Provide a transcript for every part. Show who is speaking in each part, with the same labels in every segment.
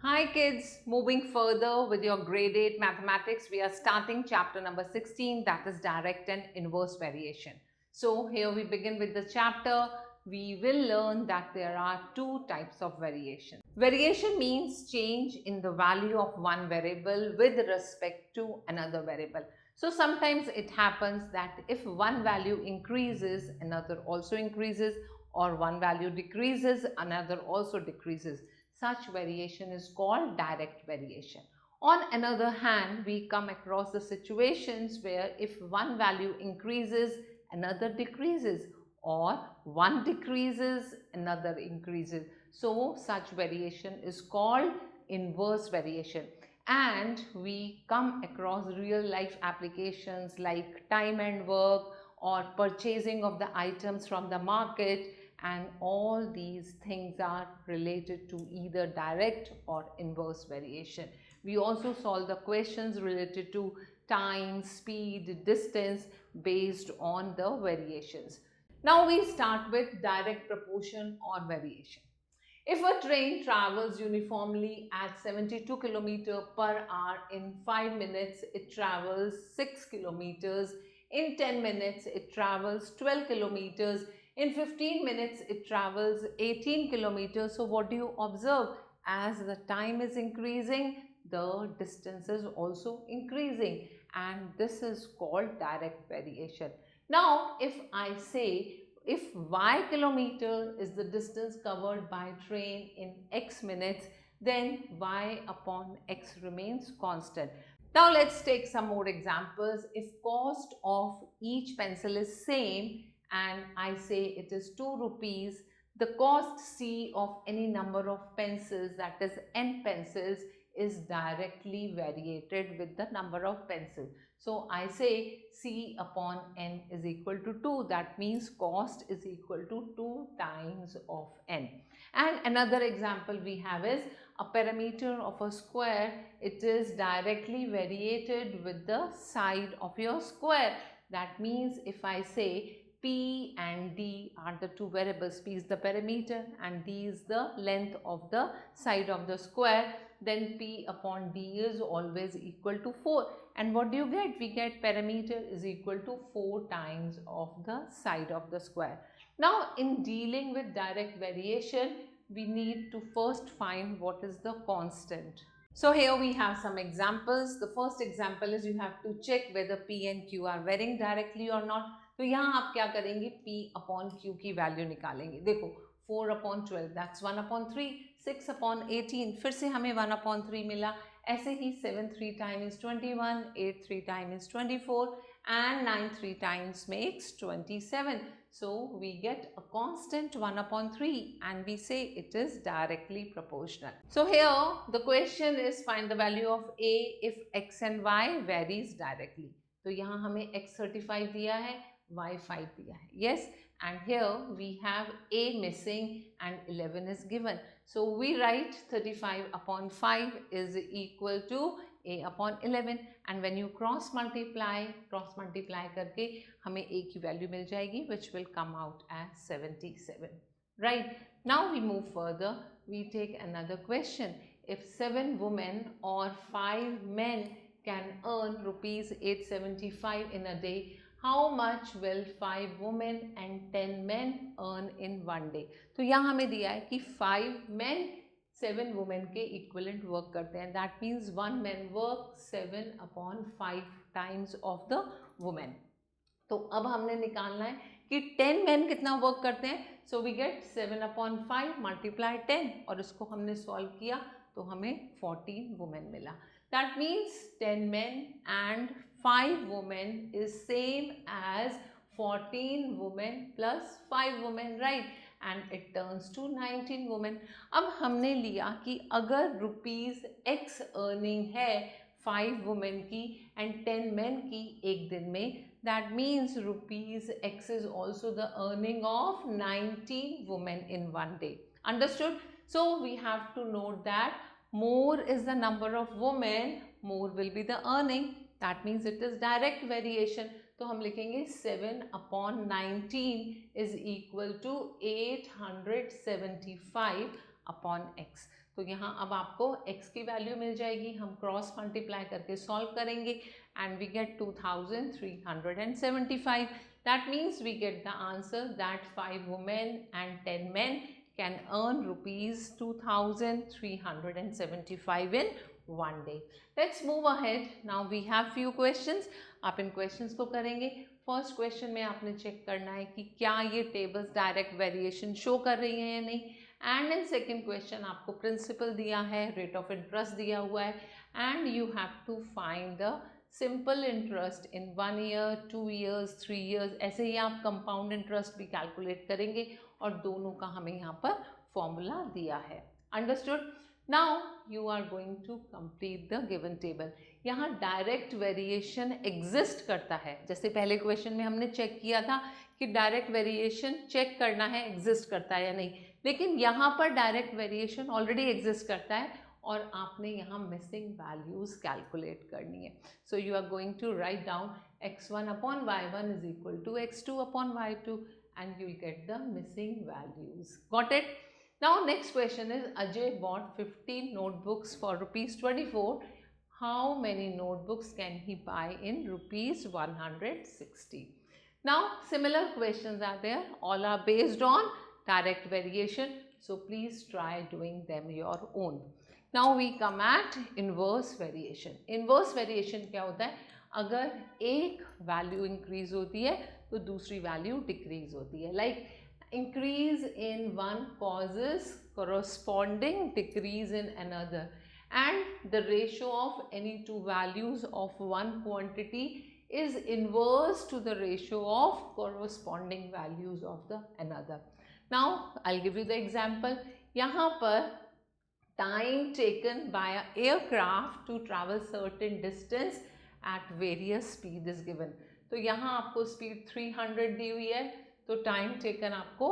Speaker 1: Hi kids, moving further with your grade 8 mathematics, we are starting chapter number 16, that is direct and inverse variation. So here we begin with the chapter. We will learn that there are two types of variation. Variation means change in the value of one variable with respect to another variable. So sometimes it happens that if one value increases, another also increases, or one value decreases, another also decreases. Such variation is called direct variation. On another hand, we come across the situations where if one value increases, another decreases, or one decreases, another increases. So such variation is called inverse variation. And we come across real life applications like time and work or purchasing of the items from the market, and all these things are related to either direct or inverse variation. We also solve the questions related to time, speed, distance based on the variations. Now we start with direct proportion or variation. If a train travels uniformly at 72 km per hour in 5 minutes, it travels 6 kilometers. In 10 minutes, it travels 12 kilometers. In 15 minutes, it travels 18 kilometers. So what do you observe? As the time is increasing, the distance is also increasing, and this is called direct variation. Now, if I say if y kilometer is the distance covered by train in x minutes, then y upon x remains constant. Now let's take some more examples. If cost of each pencil is same and I say it is 2 rupees, the cost C of any number of pencils, that is n pencils, is directly variated with the number of pencils. So I say C upon n is equal to 2. That means cost is equal to 2 times of n. And another example we have is a perimeter of a square. It is directly variated with the side of your square. That means if I say P and D are the two variables, P is the perimeter and D is the length of the side of the square, then P upon D is always equal to 4. And what do you get? We get perimeter is equal to 4 times of the side of the square. Now in dealing with direct variation, we need to first find what is the constant. So here we have some examples. The first example is you have to check whether P and Q are varying directly or not. तो यहाँ आप क्या करेंगे? P upon Q की value निकालेंगे. देखो 4 upon 12 that's 1 upon 3, 6 upon 18 फिर से हमें 1 upon 3 मिला. ऐसे ही 7 3 times is 21, 8 3 times is 24 and 9 3 times makes 27. So we get a constant 1 upon 3 and we say it is directly proportional. So here the question is find the value of A if x and y varies directly. तो यहाँ हमें x 35 दिया है, y 5 दिया है. Yes, and here we have A missing and 11 is given. So we write 35 upon 5 is equal to A upon 11 and when you cross multiply करके हमें A की वैल्यू मिल जाएगी which will come out as 77. Right, now we move further. We take another question. If 7 women or 5 men can earn rupees 875 in a day, how much will 5 women and 10 men earn in one day? तो यहाँ हमें दिया है कि 5 men 7 women के equivalent work करते हैं. That means 1 man work 7 upon 5 times of the woman. तो अब हमने निकालना है कि 10 men कितना वर्क करते हैं. So we get 7 upon 5 multiply 10 और इसको हमने सॉल्व किया तो हमें 14 women मिला. That means 10 men and 5 women is same as 14 women plus 5 women, right? And it turns to 19 women. अब हमने लिया कि अगर रुपीज x अर्निंग है 5 women की and 10 men की एक दिन में, that means rupees x is also the earning of 19 women in one day. Understood? So we have to note that more is the number of women, more will be the earning. That means it is direct variation. तो हम लिखेंगे 7 upon 19 is equal to 875 upon x. तो यहाँ अब आपको x की value मिल जाएगी, हम क्रॉस मल्टीप्लाई करके सॉल्व करेंगे and we get 2375. That means we get the answer that 5 women and 10 men can earn rupees 2375 in one day. Let's move ahead. Now we have few questions. आप इन questions को करेंगे. First question में आपने check करना है कि क्या ये टेबल्स डायरेक्ट वेरिएशन शो कर रही हैं या नहीं. एंड इन सेकेंड क्वेश्चन आपको प्रिंसिपल दिया है, रेट ऑफ इंटरेस्ट दिया हुआ है and you have to find the simple interest in 1 year, 2 years, 3 years. ऐसे ही आप कंपाउंड इंटरेस्ट भी कैलकुलेट करेंगे और दोनों का हमें यहाँ पर फॉर्मूला दिया है. Understood. Now you are going to complete the given table. यहाँ डायरेक्ट वेरिएशन एग्जिस्ट करता है. जैसे पहले क्वेश्चन में हमने चेक किया था कि डायरेक्ट वेरिएशन चेक करना है एग्जिस्ट करता है या नहीं, लेकिन यहाँ पर डायरेक्ट वेरिएशन ऑलरेडी एग्जिस्ट करता है और आपने यहाँ मिसिंग वैल्यूज कैलकुलेट करनी है. So you are going to write down x1 upon y1 is equal to x2 upon y2 and you will get the missing values. Got it? Now next question is Ajay bought 15 notebooks for rupees 24. How many notebooks can he buy in rupees 160? Now similar questions are there. All are based on direct variation. So please try doing them your own. Now we come at inverse variation. Inverse variation क्या होता है? अगर एक value increase होती है तो दूसरी value decrease होती है. Like increase in one causes corresponding decrease in another, and the ratio of any two values of one quantity is inverse to the ratio of corresponding values of the another. Now I'll give you the example. यहाँ पर time taken by an aircraft to travel certain distance at various speed is given. तो यहाँ आपको speed 300 दी हुई है तो time taken आपको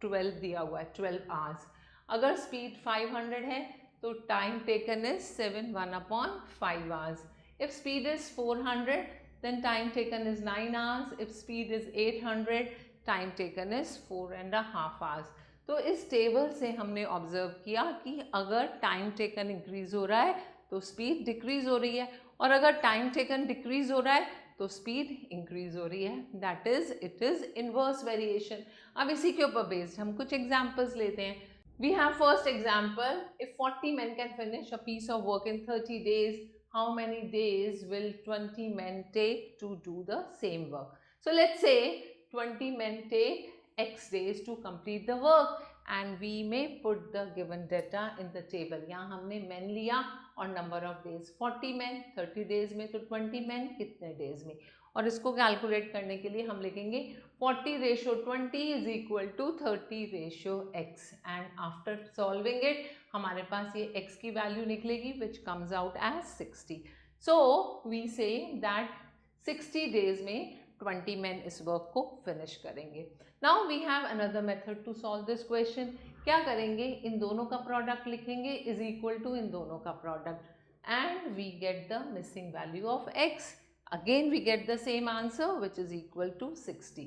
Speaker 1: 12 दिया हुआ है, 12 आवर्स. अगर स्पीड 500 है तो time taken is 7/1/5 hours. If speed is 400 then time taken is 9 hours. If speed is 800 time taken is 4.5 hours. तो इस टेबल से हमने ऑब्जर्व किया कि अगर टाइम टेकन इंक्रीज हो रहा है तो स्पीड डिक्रीज हो रही है और अगर टाइम टेकन डिक्रीज हो रहा है तो स्पीड इंक्रीज हो रही है. That is it is inverse variation. अब इसी के ऊपर बेस्ड हम कुछ एग्जांपल्स लेते हैं. We have first example. If 40 men can finish a piece of work in 30 days, how many days will 20 men take to do the same work? So let's say 20 men take x days to complete the work and we may put the given data in the table. यहाँ हमने men लिया और number of days 40 men 30 days में, तो 20 men कितने days में, और इसको कैलकुलेट करने के लिए हम लिखेंगे 40/20 is equal to 30/x and after solving it हमारे पास ये x की वैल्यू निकलेगी which comes out as 60. So we say that 60 days में 20 men इस वर्क को फिनिश करेंगे. Now we have another method to solve this question. क्या करेंगे? इन दोनों का प्रोडक्ट लिखेंगे is equal to इन दोनों का product and we get the missing value of x. Again we get the same answer which is equal to 60.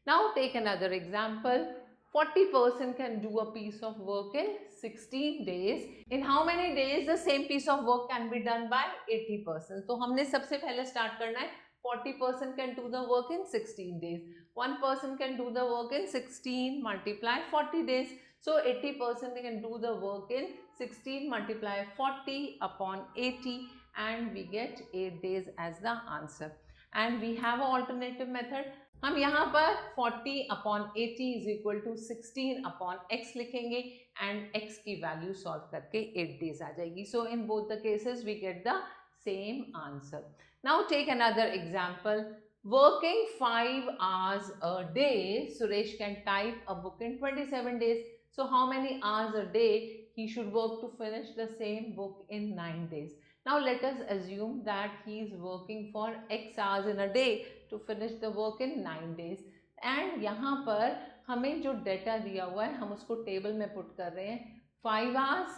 Speaker 1: Now take another example. 40% can do a piece of work in 16 days. In how many days the same piece of work can be done by 80%? तो हमने सबसे पहले start करना है 40% can do the work in 16 days. 1% can do the work in 16 multiply 40 days. So 80% can do the work in 16 multiply 40 upon 80 and we get 8 days as the answer. And we have an alternative method. हम यहाँ पर 40 upon 80 is equal to 16 upon x लिखेंगे and x की value solve करके 8 days आ जाएगी. So in both the cases we get the same answer. Now take another example. Working 5 hours a day, Suresh can type a book in 27 days. So how many hours a day he should work to finish the same book in 9 days? Now let us assume that he is working for x hours in a day to finish the work in 9 days. And यहाँ पर हमें जो data दिया हुआ है हम उसको table में पुट कर रहे हैं. 5 hours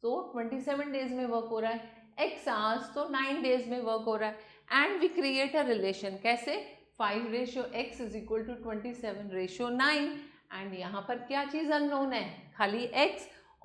Speaker 1: तो 27 days में वर्क हो रहा है, x hours तो 9 days में वर्क हो रहा है. And we create a relation. कैसे? 5/x is equal to 27/9. and यहाँ पर क्या चीज़ अननोन है? खाली x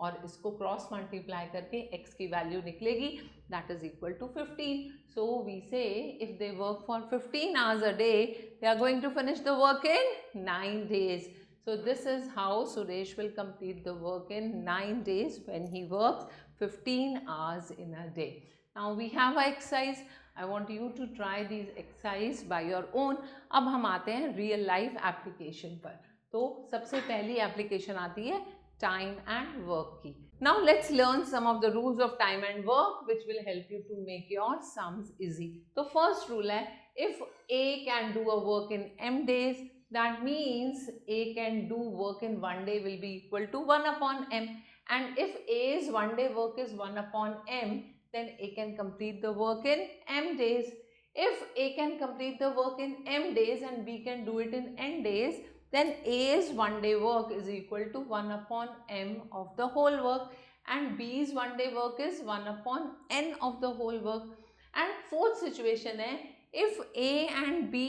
Speaker 1: और इसको क्रॉस मल्टीप्लाई करके x की वैल्यू निकलेगी, that is equal to 15. So we say if they work for 15 hours a day, they are going to finish the work in 9 days. So this is how Suresh will complete the work in 9 days when he works 15 hours in a day. Now we have an exercise. I want you to try these exercise by your own. अब हम आते हैं real life application पर. तो सबसे पहली application आती है टाइम एंड वर्क की. Now let's learn some of the rules of time and work which will help you to make your sums easy. तो first rule है, if A can do a work in m days, that means A can do work in 1 day will be equal to 1 upon m. And if A's 1 day work is 1 upon m, then A can complete the work in m days. If A can complete the work in m days and B can do it in n days, then A's 1 day work is equal to 1 upon m of the whole work, and B's 1 day work is 1 upon n of the whole work. And fourth situation है, if A and B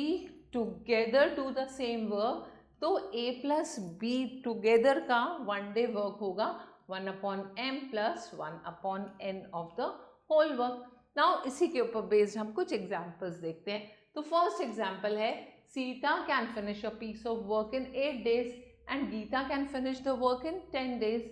Speaker 1: together do the same work, तो A plus B together का 1 day work होगा 1 upon m plus 1 upon n of the whole work. Now इसी के ऊपर based हम कुछ examples देखते हैं. तो फर्स्ट एग्जाम्पल है, Sita can finish a piece of work in 8 days and Geeta can finish the work in 10 days.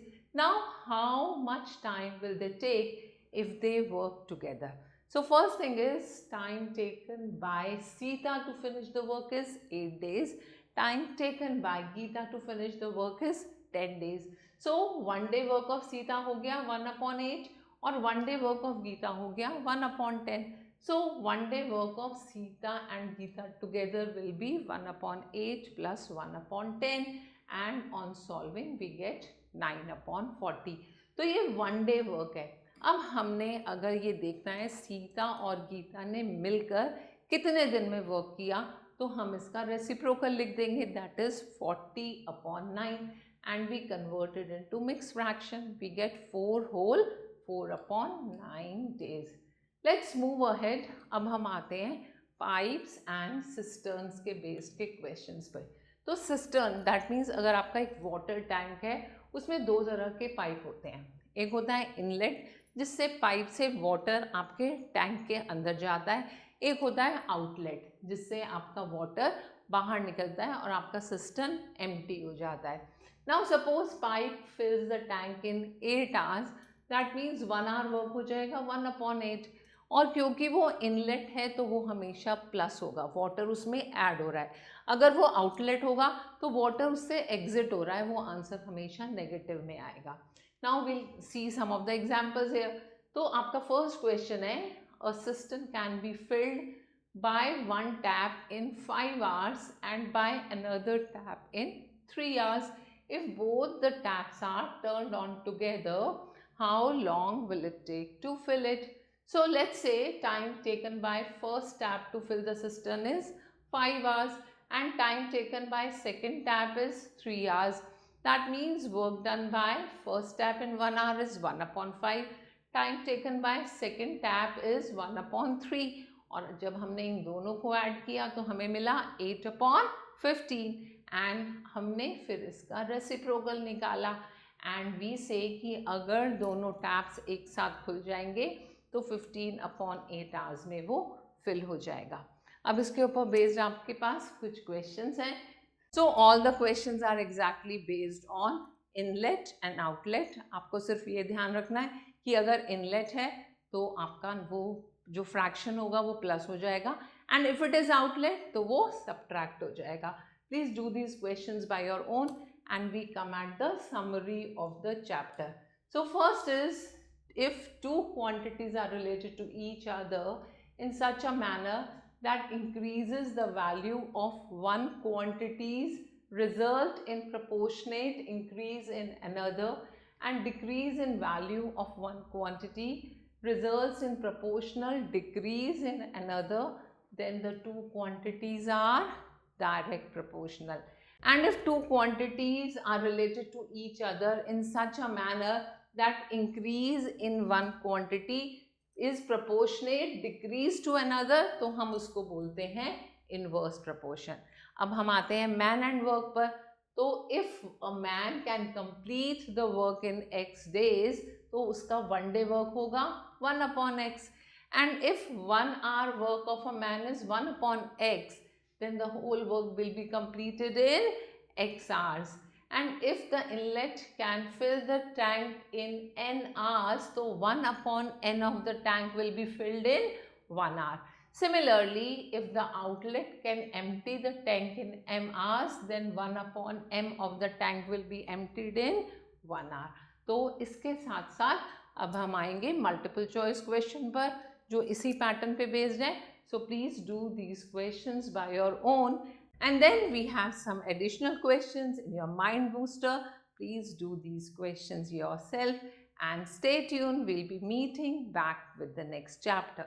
Speaker 1: Now, how much time will they take if they work together? So, first thing is time taken by Sita to finish the work is 8 days. Time taken by Geeta to finish the work is 10 days. So, 1 day work of Sita हो गया 1 upon 8 और 1 day work of Geeta हो गया 1 upon 10. So 1 day work of Sita and Geeta together will be 1 upon 8 plus 1 upon 10, and on solving we get 9 upon 40. तो ये 1 day work है. अब हमने अगर ये देखना है सीता और गीता ने मिलकर कितने दिन में वर्क किया, तो हम इसका रेसिप्रोकल लिख देंगे, that is 40 upon 9, and we convert it into mixed fraction. We get 4 whole 4 upon 9 days. Let's move ahead. अब हम आते हैं पाइप्स एंड सिस्टर्न्स के बेस्ड के क्वेश्चंस पर. तो सिस्टर्न दैट मीन्स अगर आपका एक वाटर टैंक है, उसमें 2 तरह के पाइप होते हैं. एक होता है इनलेट जिससे पाइप से वाटर आपके टैंक के अंदर जाता है. एक होता है आउटलेट जिससे आपका वाटर बाहर निकलता है और आपका सिस्टर्न एम्प्टी हो जाता है. Now suppose pipe फिल्स the tank in 8 hours, that means 1 hour work हो जाएगा 1 upon 8. और क्योंकि वो इनलेट है तो वो हमेशा प्लस होगा, वाटर उसमें ऐड हो रहा है. अगर वो आउटलेट होगा तो वाटर उससे एग्जिट हो रहा है, वो आंसर हमेशा नेगेटिव में आएगा. Now will see some of the examples here. तो आपका फर्स्ट क्वेश्चन है, a system can be filled by 1 tap in 5 hours and by another tap in 3 hours. If both the taps are turned on together, how long will it take to fill it? So let's say time taken by first tap to fill the cistern is 5 hours and time taken by second tap is 3 hours. That means work done by first tap in 1 hour is 1 upon 5. Time taken by second tap is 1 upon 3. और जब हमने इन दोनों को add किया तो हमें मिला 8 upon 15 and हमने फिर इसका रेसिप्रोकल निकाला and we say कि अगर दोनों टैप्स एक साथ खुल जाएंगे तो 15 upon 8 hours में वो फिल हो जाएगा. अब इसके ऊपर बेस्ड आपके पास कुछ क्वेश्चंस हैं. So all the questions are exactly based on inlet and outlet. आपको सिर्फ ये ध्यान रखना है कि अगर इनलेट है तो आपका वो जो फ्रैक्शन होगा वो प्लस हो जाएगा, and if it is outlet तो वो सब्ट्रैक्ट हो जाएगा. Please do these questions by your own and we come at the summary of the chapter. So first is, if two quantities are related to each other in such a manner that increases the value of one quantity's result in proportionate increase in another and decrease in value of one quantity results in proportional decrease in another, then the two quantities are direct proportional. And if two quantities are related to each other in such a manner that increase in one quantity is proportionate decrease to another, तो हम उसको बोलते हैं inverse proportion. अब हम आते हैं man and work पर. तो if a man can complete the work in x days, तो उसका 1 day work होगा 1 upon x. And if 1 hour work of a man is 1 upon x, then the whole work will be completed in x hours. And if the inlet can fill the tank in n hours, so 1 upon n of the tank will be filled in 1 hour. Similarly, if the outlet can empty the tank in m hours, then 1 upon m of the tank will be emptied in 1 hour. तो इसके साथ साथ अब हम आएंगे multiple choice question पर जो इसी पैटर्न पे बेस्ड है. So please do these questions by your own, and then we have some additional questions in your mind booster. Please do these questions yourself and stay tuned. We'll be meeting back with the next chapter.